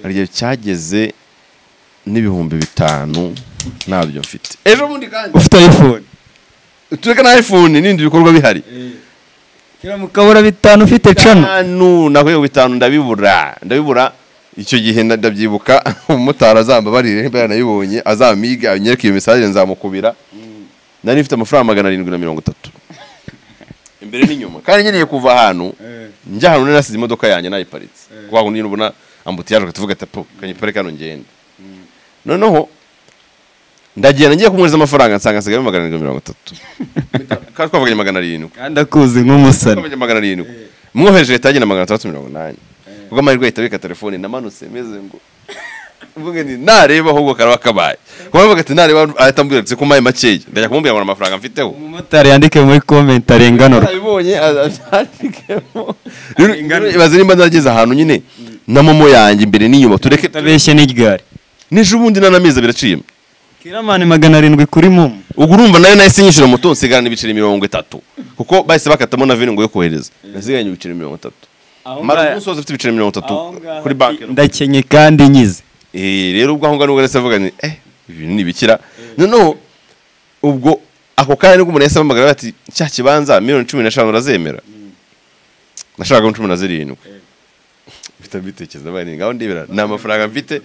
hari cyageze n'ibihumbi 5 nabyo mfite ejo bundi kandi ufite iPhone tureka na iPhone n'indi bikorwa bihari kira mukabura 5 ufite cano nahuye 5 ndabibura icyo gihe ndabyibuka umutara azamba barire niba nayibonye azamiga anyereka iyo message nzamukubira nari mfite amafaranga 730 imbere n'inyuma kandi nyeneye kuva ahantu njya hano nasize imodoka yanjye nayiparitse kwa hundi nubona ambutiyaje tuvuga ati po kanyiparika hano ngende noneho ndagenda ngiye kumuriza amafaranga nsanga nsigaye 730 kandi twavuganye 700 kandi akuzi nk'umusana 700 mwoheje leta agena 680 ubwo amahirwe yitabika telefone namanutse meze ngo uvuga ni nareba ahubwo karaba kabaye kuvuga ati nareba atambwira ko maye makeye ndajya kumubwira ngo amafaranga mfiteho umumotari yandike muri comment arenganura abibonye azandikemo ibaze nimba ndageze ahantu nyine na momo yanjye imbere n'inyuma tureke tabeshye n'igare nije ubundi nanameza biraciyemo kiramani 700 kuri momo ubwo urumva nayo nahise nyishira moto nsigarana ibiceri 30 kuko bahise bakatamo na vino ngo yo kohereza nasiganye ibiceri 30 mara umusozi ufite ibiceri 30 kuri bank ndakenye kandi nyize rero ubwo aho ngano wese avuga ni ibintu nibikira noneho ubwo ako kandi n'umuntu yese amagara ati cya kibanza 15 urazemera nashaka 17 bitekeza bari ngaho ndibera na mafaranga mfite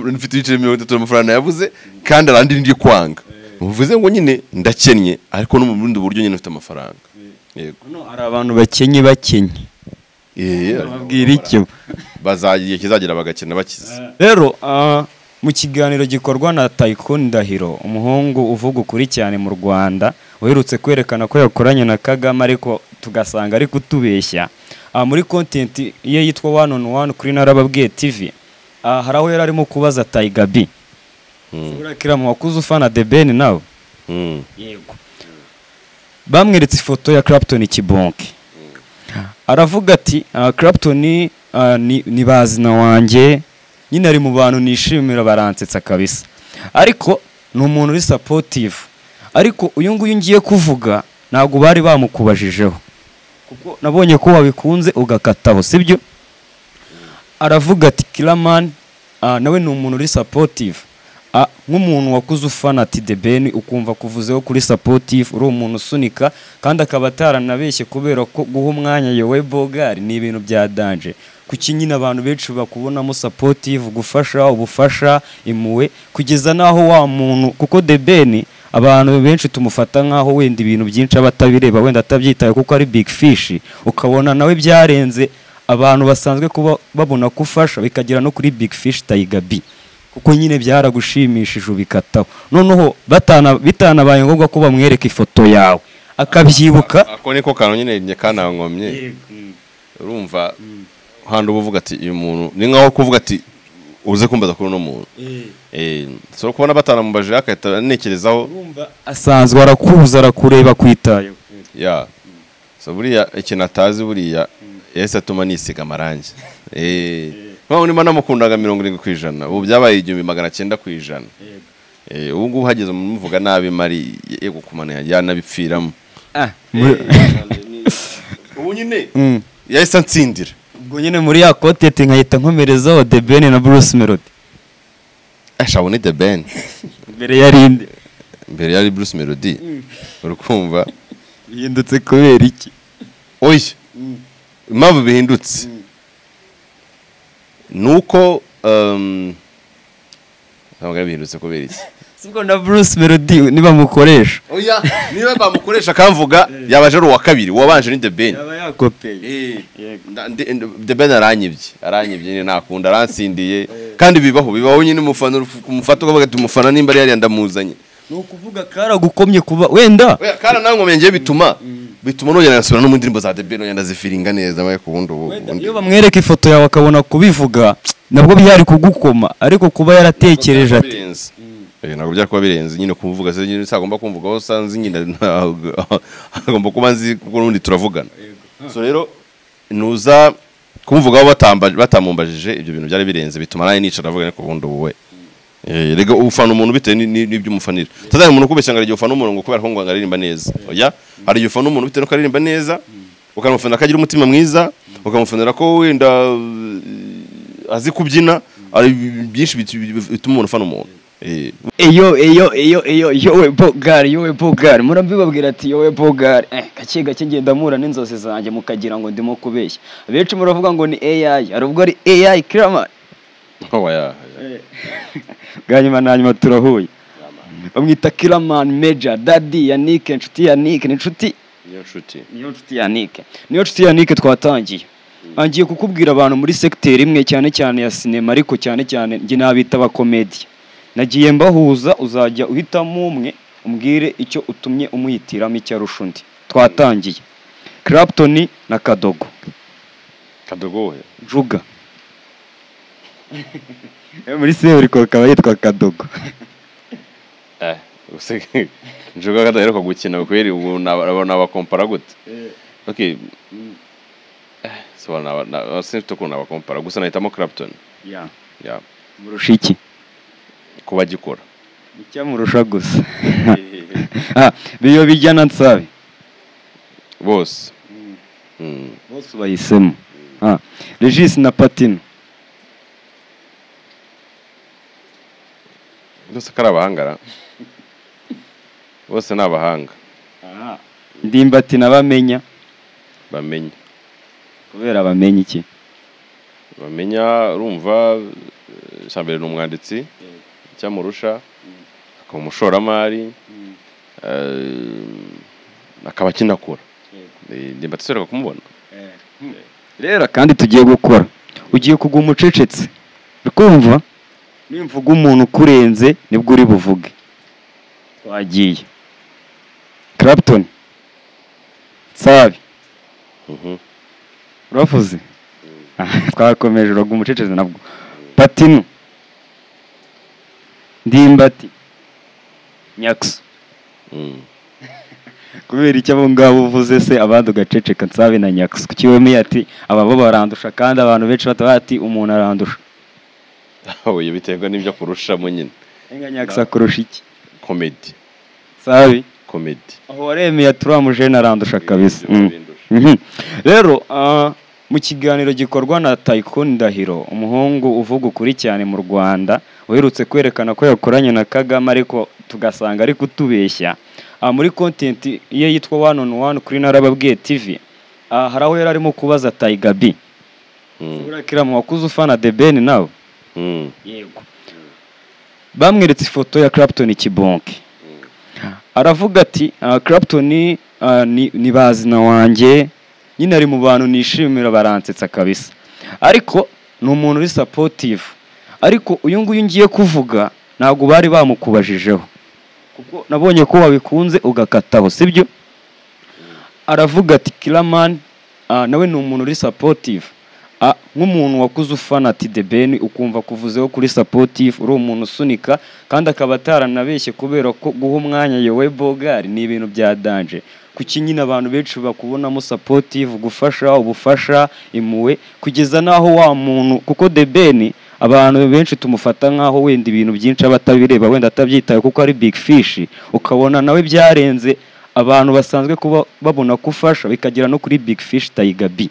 mfite ibiceri 30 amafaranga yabuze kandi arandi ndi kwanga uvuze ngo nyine ndakennye ariko no mu bundi buryo nyine mfite amafaranga yego no ari abantu bakenye babwira icyo bazagiye kizagira bagakena bakize rero mu kiganiro gikorwa na Tycoon Ndahiro umuhungu uvuga ukuri cyane mu Rwanda uherutse kwerekana ko yakoranye na Kagame ariko tugasanga ari kutubeshya muri content ye yitwa 1 on 1 kuri Narababwiye TV haraho yari arimo kubaza Tiger B urakira mu wakuze ufana The Ben nawe yego bamweretse ifoto ya Clapton Kibonke aravuga ati Clapton ni bazina wanjye nyine ari mu bantu nishimira baransetsa kabisa ariko ni umuntu uri supportive ariko uyu nguyu ngiye kuvuga ntago bari bamukubajijeho kuko nabonye ko wabikunze ugakataho sibyo aravuga ati Kilaman nawe ni umuntu uri supportive nk'umuntu wakuze ufana ati The Ben ukumva kuvuzeho kuri supportive uri umuntu usunika kandi akaba ataranabeshye kubera ko guha umwanya yewe Bogari ni ibintu bya danger kuki nyine abantu benshi bakubonamo supportive gufasha ubufasha imuwe kugeza naho wa muntu kuko The Ben abantu benshi tumufata nkaho wenda ibintu byinshi abatabireba wenda atabyitaye kuko ari big fish ukabona nawe byarenze abantu basanzwe kuba babona kufasha bikagira no kuri big fish Tiger B kuko nyine byaragushimishije ubikataho noneho bitanabaye ngombwa ko bamwereka ifoto yawe akabyibuka ako niko kantu nyine njye kanankomye urumva handi uvuga ati uyu muntu ni nkaho kuvuga ati uze kumbaza kuri no muntu so kubona batanamubaje akahita anekerezaho urumva asanzwe arakuza arakureba kwitayo so buriya ikintu atazi buriya yese atuma nisiga amarangi nkaho nima namukundaga 70% ubu byabaye 1900%. Ubu ngubu hageze muvuga nabi mari yego kumana yanabipfiramo ubu nyine yahise ntsindira ubwo nyine muri ya kote nkahita nkomerezaho The Ben na Bruce Melody ashabone The Ben mbere yari Bruce Melody urukumva bihindutse kubera iki oya impamvu bihindutse nuko ntabwo bihindutse kubera iki sibwo na Bruce Melody niba mukoresha oya niba bamukoresha kamvuga yabaje ari uwa kabiri wabanje ni The Ben yaba yakopeye The Ben aranyibye nakunda aransindiye kandi bibaho nyine umufata ukavuga ati umufana nimba yari ndamuzanye nukuvuga karagukomye kuba wenda kara nankomye ngiye bituma nongera nasura no mu ndirimbo za The Ben yenda zifiringa neza baye kubundi ubu iyo bamwereka ifoto yawe akabona kubivuga nabwo byari kugukoma ariko kuba yaratekereje ati ntabwo byari kuba birenze nyine kumvuga se nyine sagomba kumvugaho sanzi nyine agomba kuba nzi kuko n'undi turavugana so rero nuza kumvugaho batamumbajije ibyo bintu byari birenze bituma nawe nicara avuga ko bundi uwe rega ufana umuntu bitewe n'ibyo umufanira tazanye umuntu kubeshya ngo ari ufana umuntu ngo kubera ko ngo aririmba neza oya hari ufana umuntu bitewe ko aririmba neza ukamufana akagira umutima mwiza ukamufanira ko wenda azi kubyina ari byinshi bituma umuntu ufana umuntu. yowe bogari murabibabwira ati yowe bogari gake gake ngenda mura n'inzozi zanjye mukagira ngo ndimo kubeshya. Benshi muravuga ngo ni AI, hari ubwo ari AI Kiraman. Ganyuma nanyuma turahuye. Bamwita Kiraman Major Daddy Yannick, inshuti Yannick, ni inshuti niyo nshuti Yannick twatangiye. Angiye kukubwira abantu muri secteur imwe cyane cyane ya cinema, ariko cyane cyane ngi nabita ba comedy. Nagiye mbahuza, uzajya uhitamo umwe umbwire icyo utumye umuhitiramo icyarusha undi. Twatangiye Clapton na Kadogo. Kadogo Juga muri seuri ko kaba yitwa Kadogo. Useke Juga kadaheruka gukina kweri, ubu nabona bakompara gute? Okay. So na sinto ko nabakompara, gusa nahitamo Clapton. Yeah. Murushiki kuba gikora icyamurusha gusa. Biyo bijyana nsabe bose bahisemo. Regis na Patino bose karabahangara, bose nabahanga. Ndimbati nabamenya kubera bamenya iki? Bamenya urumva cyambere n'umwanditsi cyamurusha, akaba umushoramari, akaba kinakora. Ndimbati sereka kumubona rero kandi tugiye gukora, ugiye kugwa umucecetse ukumva nimvuga umuntu kurenze nibwo uri buvuge. Twagiye Clapton Sabi uravuze. Twakomeje uragwa umucecetse nabwo. Patino Ndimbati Nyakso kubera icyo abo ngabo uvuze se abandi ugaceceka Nsabe na Nyakso kuki wemeye ati aba bo barandusha kandi abantu benshi batabati umuntu arandusha? Oye biterwa n'ibyo kurusha mu nyine. Enga Nyakso akurusha iki? Comedy. Sabi Comedy. Aho waremeye turamuje narandusha kabisa. Rero mu kiganiro gikorwa na Tycoon Ndahiro, umuhungu uvuga ukuri cyane mu Rwanda, uherutse kwerekana ko yakoranye na Kagame ariko tugasanga ari kutubeshya. Muri content ye yitwa One on One kuri Narababwiye TV, hari aho yari arimo kubaza Tiger B. Urakira mu wakuze ufana The Ben nawe? Yego. Bamweretse ifoto ya Clapton Kibonke. Aravuga ati Clapton ni bazina wanjye, nyine ari mu bantu nishimira, baransetsa kabisa, ariko ni umuntu uri supportive. Ariko uyu nguyu ngiye kuvuga ntabwo bari bamukubajijeho kuko nabonye ko wabikunze ugakataho, sibyo? Aravuga ati Kiraman nawe ni umuntu uri supportive, nk'umuntu wakuze ufana ati The Ben, ukumva kuvuzeho kuri supportive, uri umuntu usunika kandi akaba ataranabeshye kubera ko guha umwanya yowe bogari ni ibintu bya danger. Kuki nyine abantu benshi bakubonamo supportive, gufasha, ubufasha, imuwe, kugeza naho wa muntu, kuko The Ben abantu benshi tumufata nkaho wenda ibintu byinshi abatabireba, wenda atabyitaye kuko ari big fish, ukabona nawe byarenze abantu basanzwe kuba babona kufasha, bikagira no kuri big fish Tiger B,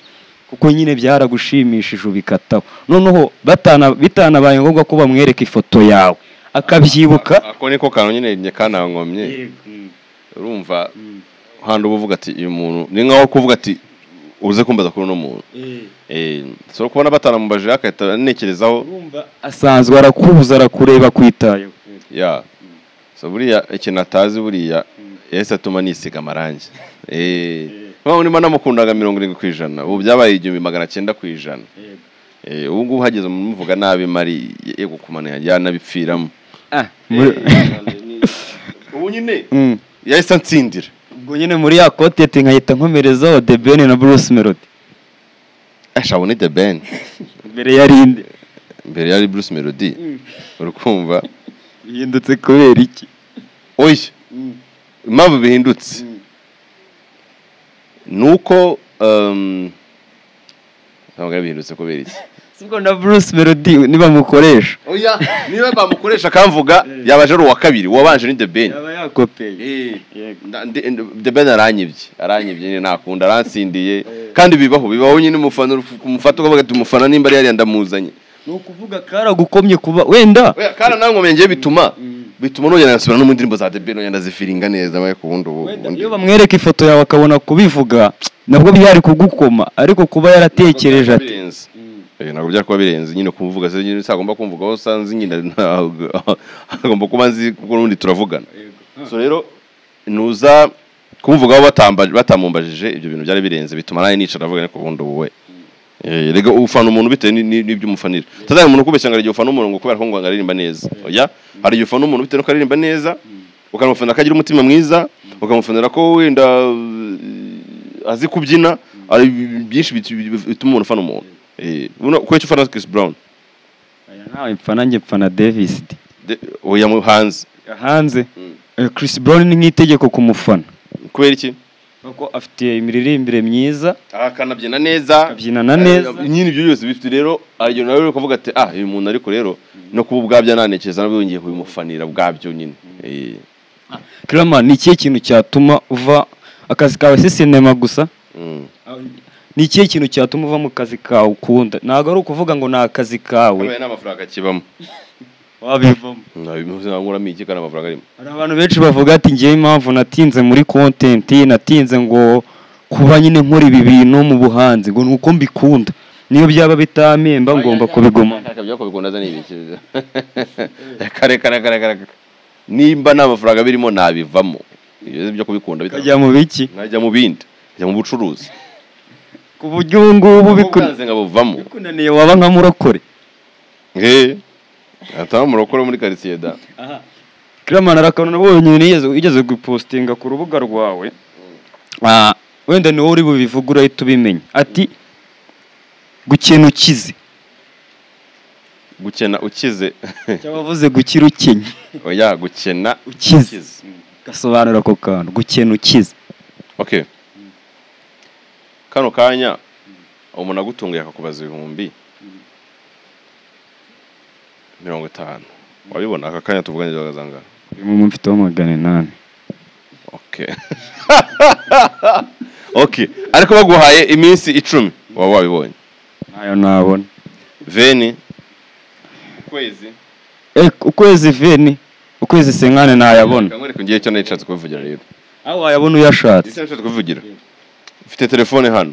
kuko nyine byaragushimishije ubikataho. Noneho bitanabaye ngombwa ko bamwereka ifoto yawe akabyibuka. Ako niko kantu nyine kanangomye. Urumva handi uvuga ati uyu muntu ni nkaho kuvuga ati uze kumbaza kuri no muntu. So kubona batanamubaje akahita anekerezaho, urumva asanzwe arakubuza arakureba kwitayo. So buriya ikintu atazi buriya yese atuma nisiga amarangi. Nkaho nima namukundaga 70%, ubu byabaye 1900%. Ubu ngubu hageze umuvuga nabi mari yego kumana yanabipfiramo. Ubu nyine yahise ntsindira. Ubwo nyine muri ya kote nkahita nkomerezaho The Ben na Bruce Melody. Ashaho ni The Ben. Mbere yarinde. Mbere yari Bruce Melody. Urukumva bihindutse kubera iki? Oya. Impamvu bihindutse nuko ntabwo bihindutse kubera iki? Sibwo na Bruce Melody niba mukoresha. Oya, niba bamukoresha kamvuga yabaje ari uwa kabiri, wabanje ni The Ben. Yaba yakopeye. The Ben aranyibye nyine nakunda aransindiye kandi bibaho nyine umufana ukavuga ati umufana nimba ari yari ndamuzanye. ni ukuvuga karagukomye kuba wenda kana nankomeye ngiye bituma nongera nasubira no mu ndirimbo za The Ben nongera zifiringa neza baye ku bundi iyo bamwereka ifoto yawe akabona kubivuga nabwo byari kugukoma ariko kuba yaratekereje ati ntabwo byari kuba birenze nyine kumvuga se nyine sagomba kumvuga aho sanzi nyine agomba kuba nzi kuko n'undi turavugana so rero nuza kumvugaho batamumbajije ibyo bintu byari birenze bituma nawe nicara avuga ko bundi wowe rega ufana umuntu bitewe n'ibyo umufanira tazanye umuntu kubeshya ngo igihe ufana umuntu ngo kubera ko ngo aririmba neza oya hari igihe ufana umuntu bitewe no aririmba neza ukamufana akagira umutima mwiza ukamufanira ko wenda azi kubyina ari byinshi bituma umuntu ufana umuntu uko cyo ufana Chris Brown aya ntawe mfana njye mfana Davis oya mu hanze Chris Brown ni nk'itegeko kumufana kubera iki kuko afite imiririmbire myiza akanabyina neza akabyinana neza nyine ibyo byose bifite rero aryo nawe ukavuga ati uyu muntu ariko rero no kuba ubwabyo nanekeza nabwo ngiye kubimufanira bwabyo nyine Clement ni ikihe kintu cyatuma uva akazi kawe si sinema gusa ni ikihe kintu cyatuma uva mu kazi kawe ukunda ntabwo ari ukuvuga ngo ni akazi kawe n'amafaranga kibamo wabivamo nabimuzanguramo iki kana amafaranga arimo hari abantu benshi bavuga ati ngiye impamvu natinze muri content natinze ngo kuba nyine nkora ibi bintu mu buhanzi ngo nuko mbikunda niyo byaba bitamemba ngomba kubiguma akabyo kubikunda za nibikiriza kare nimba n'amafaranga birimo nabivamo ibyo kubikunda bitajya mu biki najya mu bindi najya mu bucuruzi ku buryo ngubu bikunze ngabuvamo bikunaniye waba nka murokore atama murokore muri quartier da Clement arakano nabonye igeze gupostinga ku rubuga rwawe wenda ni wowe uri bubivugura ahita ubimenya ati gukena ukize gukena ukize cyabavuze gukira ukenye oya gukena ukize gasobanura ako kantu gukena ukize okay kano kanya umuntu agutunguye akakubaza 50 wabibona aka kanya tuvuganye bagazanga mu mfite wa 800 okay ariko baguhaye iminsi 10 waba wabibonye nayo nabona veni ukwezi veni ukwezi senkane nayabona kamwereka ngiye cyo nicatse kuvugira rero aho wayabona uyashatse nicatse kuvugira ufite telefone hano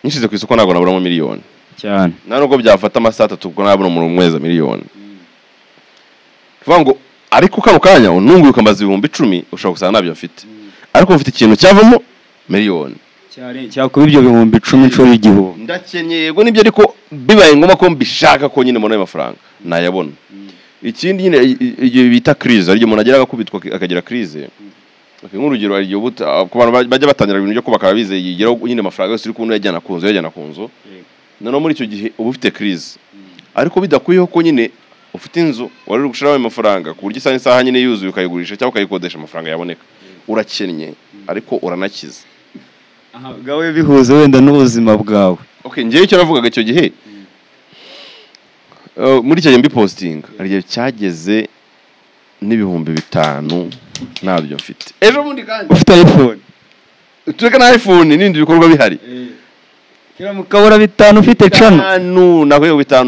nishize ku isoko ntabwo naburamo miliyoni cyane nubwo byafata amasaha 3 ubwo nabona mu mwezi miliyoni tuvuga ariko kano kanya ununguye ukambaza 10,000 ushobora gusanga nabyo mfite ariko mfite ikintu cyavamo miliyoni cyakuba ibyo 10,000 inshuro y'igihumbi ndakenye yego nibyo ariko bibaye ngoma ko mbishaka ko nyine mbona amafaranga nayabona ikindi nyine igihe bita crise ari umuntu agera agakubitwa akagira crise nk'urugero ari igihe ku bantu bajya batangira ibintu byo kubaka bizeye yigera nyine amafaranga yose uri kubona yajyana ku nzu none muri icyo gihe uba ufite crise ariko bidakuyeho ko nyine ufite inzu wari uri gushiraho amafaranga ku buryo isaha nyine yuzuye ukayigurisha cyangwa ukayikodesha amafaranga yaboneka urakennye ariko uranakiza gawe bihuze wenda n'ubuzima bwawe okay ngiye icyo navugaga icyo gihe muri cyo mbi posting ari gihe cyageze n'ibihumbi 5 nabyo mfite ejo bundi kandi ufite iPhone tureka na iPhone n'indi bikorwa bihari kira mukabura 5 ufite cano naho 5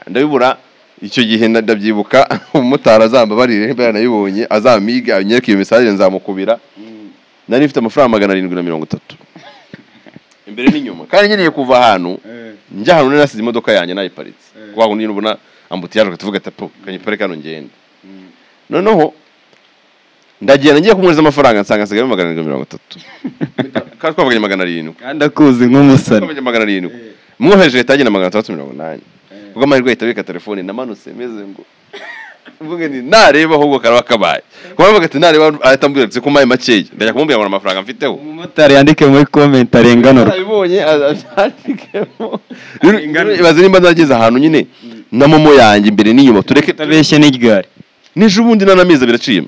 ndabibura icyo gihe ndabyibuka umutara azamba barire baranayibonye azamiga anyereka iyo message nzamukubira nari mfite amafaranga 730 imbere n'inyuma kandi ngiye kuva ahantu njya hano nasize imodoka yanjye nayiparitse kwa gundi ubona ambutiyaje ukatuvuga tapo kanyiparika hano ngenda noneho ndagenda ngiye kumuriza amafaranga nsanga nsigaye 730 kandi twavuganye 700 kandi akuzi nk'umusana 700 mwoheje leta agenda 680 ubwo amahirwe yitabika telefone namanutse meze ngo mvuge ni nareba ahubwo karaba kabaye kubavuga ati nareba atambwira ko maye makeya ndajya kumubwira ngo amafaranga mfiteho umumotari yandike muri comment arenganura abibonye azandikemo ibaze nimba nageze ahantu nyine na momo yanjye imbere n'inyuma tureke tabeshye n'igare nije ubundi nanamiza biraciyemo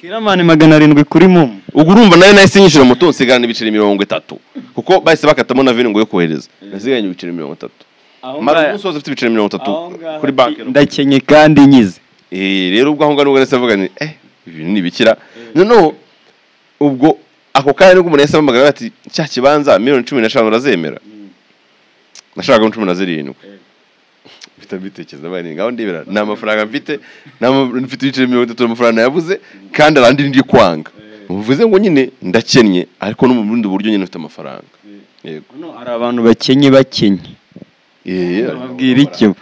kiramane 700 kuri momo ubwo urumva nayo nahise nyishira moto nsigana ibiceri 30 kuko bahise bakatamo na vini ngo yo kohereza nasiganye ibiceri 30 mara musoza ufite ibiceri 30 kuri bank ndakenye kandi nyize rero ubwo aho ngano wese avuga ni ibintu nibikira no ubwo ako kanya nubwo umuntu yasabamaga ati cya kibanza 15,000 urazemera nashaka 17 mfite mbitekereza bari ngaho ndibera nta mafaranga mfite mfite ibiceri 30 amafaranga yabuze kandi arandi ndi kwanga uvuze ngo nyine ndakennye ariko no mu bundi buryo nyine mfite amafaranga yego no hari abantu bakenye babwira icyo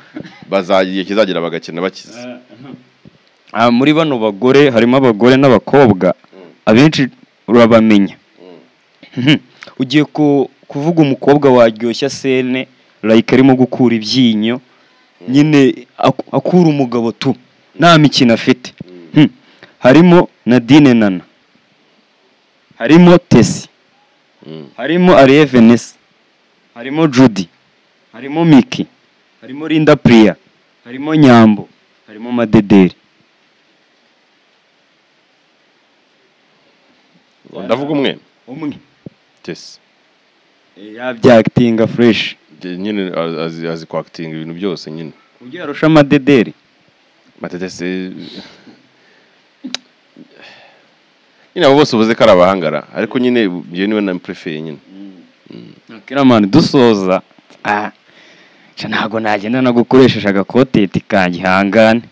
bazagiye kizagira bagakena bakize muri bano bagore harimo abagore n'abakobwa abenshi urabamenya ugiye kuvuga umukobwa waryoshya sene like arimo gukura ibyinyo nyine akura umugabo tu nta mikino afite harimo Nadine Nana harimo Tesi harimo Ariel Vanessa harimo Judy harimo Miki harimo Linda Priya harimo Nyambo harimo Madederi ndavuga umwe Tesi yabyakitinga fresh nyine azi kwacting ibintu byose nyine ujye arusha Madederi nyine abo bose ubuze ko ari abahangara ariko nyine je niwe na prefer nyine Kiramani dusoza ntago nagenda no gukoresheje agakoteti kanjye hangane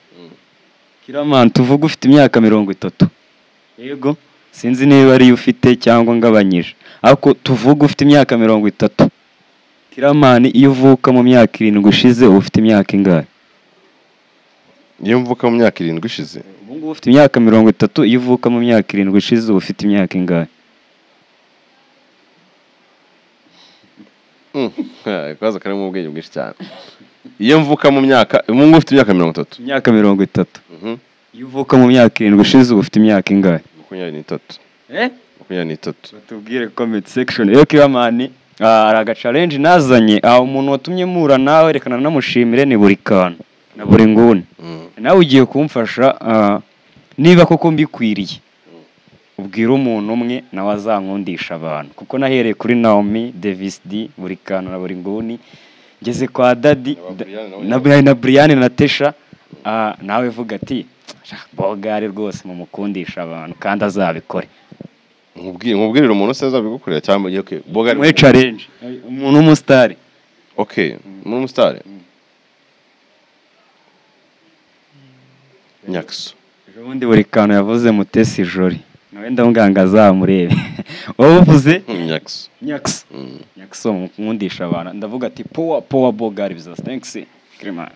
Kiramani tuvuga ufite imyaka 30 yego sinzi niba ari ufite cyangwa ngabanyije ariko tuvuga ufite imyaka 30 Kiramani iyo uvuka mu myaka 7 ushize ufite imyaka ingahe iyo mvuka mu myaka 7 ushize ubu ngubu ufite imyaka 30 iyo uvuka mu myaka 7 ushize ufite imyaka ingahe kaza kare mu bwenge bwinshi cyane iyo mvuka mu myaka umuntu ufite imyaka 30 imyaka 30 iyo uvuka mu myaka 7 ushize ufite imyaka ingahe 23 23 batubwire comment section yo Kiramani araga challenge nazanye umuntu watumye mura nawe rekana namushimire ni buri kantu na buri nguni nawe ugiye kumfasha niba koko mbikwiriye ubwira umuntu umwe nawe azankundisha abantu kuko nahereye kuri Naomi Davis D buri kantu na buri nguni ngeze kwa Daddy na Brian na Tesha nawe vuga ati Bogari rwose mu mukundisha abantu kandi azabikore nkubwirira umuntu se azabigukorera cyangwa okay Bogari mwe challenge umuntu umustar okay umuntu umustar Nyakso ubundi buri kantu yavuze Mutesi Jolly nawe ndamuganga azamurebe wowe uvuze Nyakso mukundisha abantu ndavuga ati power Bogari bizas thanks Kiramani